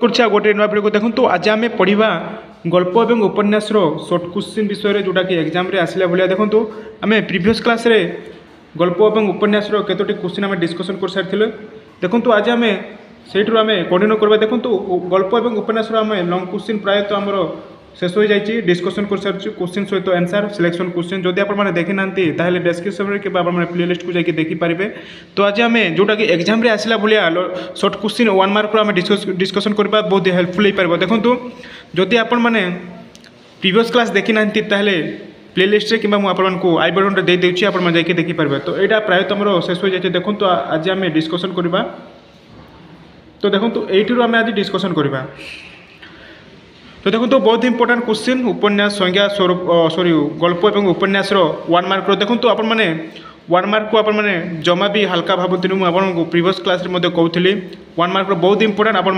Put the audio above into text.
করছি গোটে নয় ভিডিও দেখুন আজ আমি পড়া গল্প এবং উপন্যাসর শর্ট কোশ্চিন বিষয়ে যেটা কি এক্সামে আসলে ভায়া দেখুন আমি প্রিভিয়স ক্লাসে গল্প এবং উপন্যাসর কতটি কোশ্চিন আমি ডিসকসন করে সারি দেখুন আজ আমি সেইটু আমি কন্টিনিউ করবা দেখুন গল্প এবং উপন্যাসর আমি লং কোশ্চিন প্রায়ত আমার শেষ হয়ে যাই ডিসকসন করে সারিছু কোশ্চিন সহিত আনসার সিলেকশন কোশ্চিন যদি আপনার দেখি না তাহলে ডেসক্রিপশন কিংবা আপনার প্লে লিস্ট যাই দেখিপারে তো আজ আমি যেটা কি এক্সামে আসলা ভায়া শর্ট কোশ্চিন 1 মার্কর আমি ডিসকসন করা বহুত হেল্পফুল হয়ে পার দেখুন যদি আপন মানে প্রিভিয়স ক্লাস দেখি না তাহলে প্লে লিস্টে কিংবা আপনার আই বটনটা দিয়ে দেছি আপনার যাই দেখিপারে তো এটা প্রায়ত আমার শেষ হয়ে যাচ্ছে দেখুন আজ আমি ডিসকসন করা তো দেখুন এইটির আমি আজ ডিসকসন করা তো দেখুন বহুত ইম্পর্টাট কোশ্চিন উপন্যাস সংজ্ঞা স্বরূপ সরি গল্প এবং উপন্যাসর 1 মার্কর দেখুন আপনার মানে 1 মার্ক আপনার জমা বি হালকা ভাবুন আপনার প্রিভিয়স ক্লাস কৌলি 1 মার্কর বহুত ইম্পর্টাট আপনার